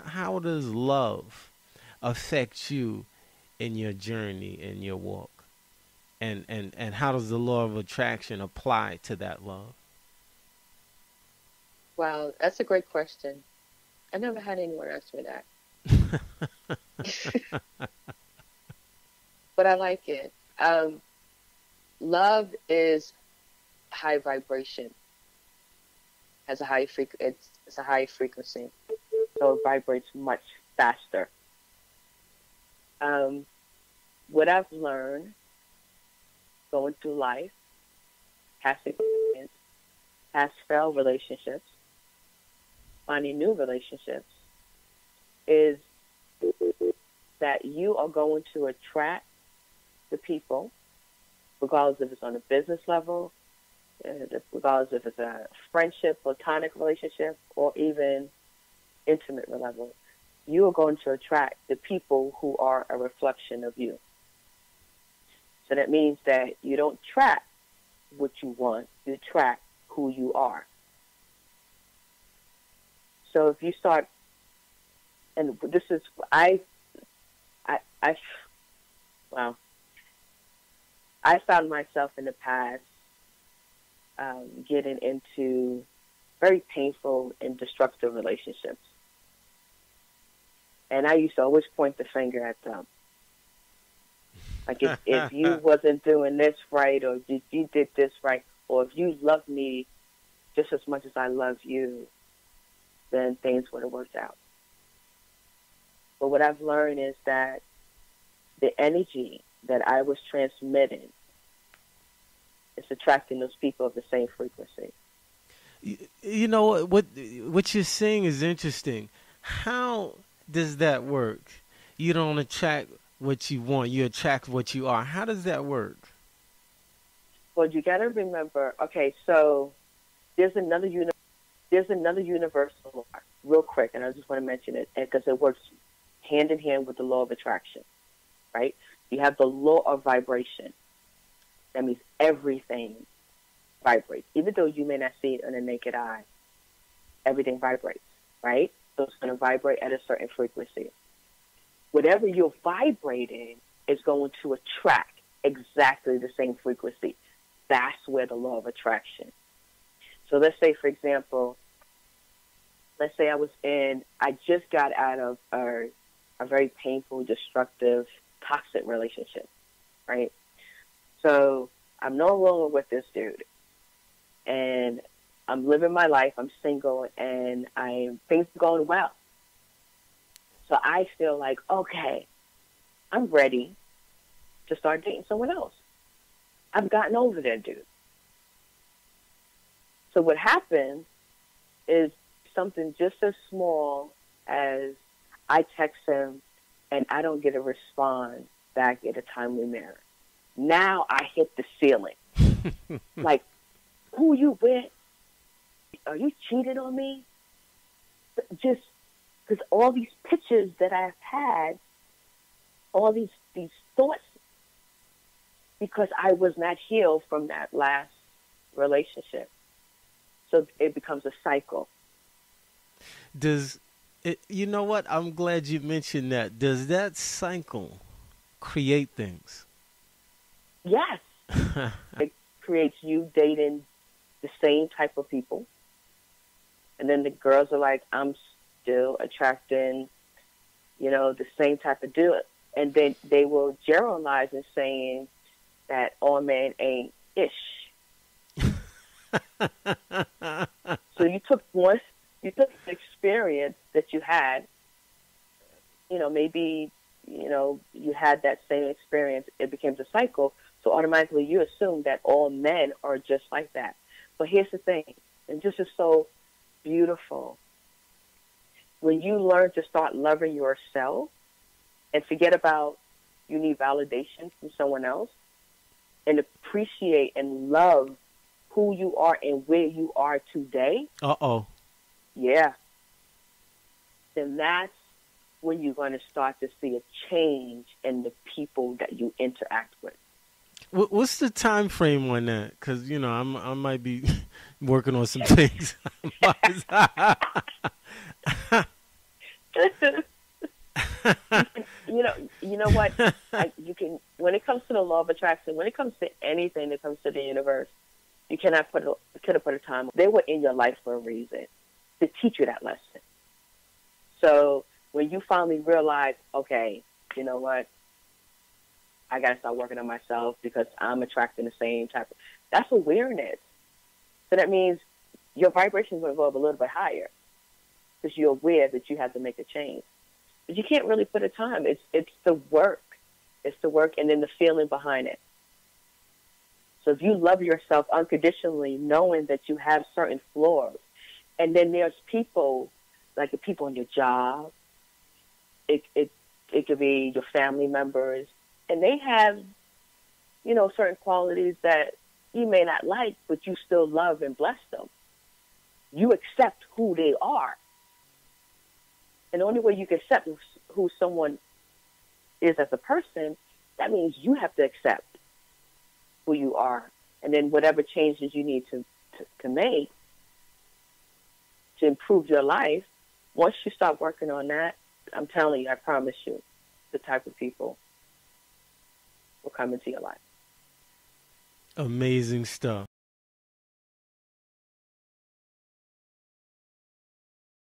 how does love affect you in your journey, in your walk? And how does the law of attraction apply to that love? Wow, that's a great question. I never had anyone ask me that, but I like it. Love is high vibration, has a high it's a high frequency, so it vibrates much faster. Um, what I've learned going through life, past experience, past failed relationships, finding new relationships, is that you are going to attract the people, regardless if it's on a business level, regardless if it's a friendship, platonic relationship, or even intimate level. You are going to attract the people who are a reflection of you. So that means that you don't attract what you want, you attract who you are. So if you start, and this is, I well, I found myself in the past getting into very painful and destructive relationships. And I used to always point the finger at them. Like if you wasn't doing this right, or if you did this right, or if you loved me just as much as I love you, then things would have worked out. But what I've learned is that the energy that I was transmitting is attracting those people of the same frequency. You know what you're saying is interesting. How does that work? You don't attract what you want, you attract what you are. How does that work? Well, you got to remember. Okay, so there's another there's another universal law, real quick, and I just want to mention it because it works hand in hand with the law of attraction, right? You have the law of vibration. That means everything vibrates, even though you may not see it on the naked eye. Everything vibrates, right? So it's going to vibrate at a certain frequency. Whatever you're vibrating is going to attract exactly the same frequency. That's where the law of attraction. So let's say, for example, let's say I just got out of a very painful, destructive, toxic relationship, right? So I'm no longer with this dude, and I'm living my life. I'm single, and things are going well. So I feel like, okay, I'm ready to start dating someone else. I've gotten over that dude. So what happens is something just as small as I text him and I don't get a response back at a timely manner. Now I hit the ceiling. Like, who you with? Are you cheating on me? Just because all these pictures that I've had, all these thoughts, because I was not healed from that last relationship. So it becomes a cycle. Does it, you know what? I'm glad you mentioned that. Does that cycle create things? Yes. It creates you dating the same type of people. And then the girls are like, I'm still attracting, the same type of dude. And then they will generalize and saying that all men ain't ish. So you took an experience that you had, maybe, you had that same experience, it became a cycle, so automatically you assume that all men are just like that. But here's the thing, and this is so beautiful. When you learn to start loving yourself and forget about you need validation from someone else and appreciate and love who you are and where you are today, Uh-oh. yeah, then that's when you're going to start to see a change in the people that you interact with. What's the time frame on that? Because I might be working on some things. You know, you know what? You can, when it comes to the law of attraction, when it comes to anything that comes to the universe, you could have put a time. They were in your life for a reason, to teach you that lesson. So when you finally realize, okay, you know what? I got to start working on myself because I'm attracting the same type of, that's awareness. So that means your vibrations will go up a little bit higher because you're aware that you have to make a change. But you can't really put a time. It's the work. It's the work and then the feeling behind it. So if you love yourself unconditionally, knowing that you have certain flaws, and then there's people, like the people on your job, it could be your family members, and they have, you know, certain qualities that you may not like, but you still love and bless them. You accept who they are. And the only way you can accept who someone is as a person, that means you have to accept who you are. And then whatever changes you need to make to improve your life, once you start working on that, I'm telling you, I promise you, the type of people will come into your life. Amazing stuff.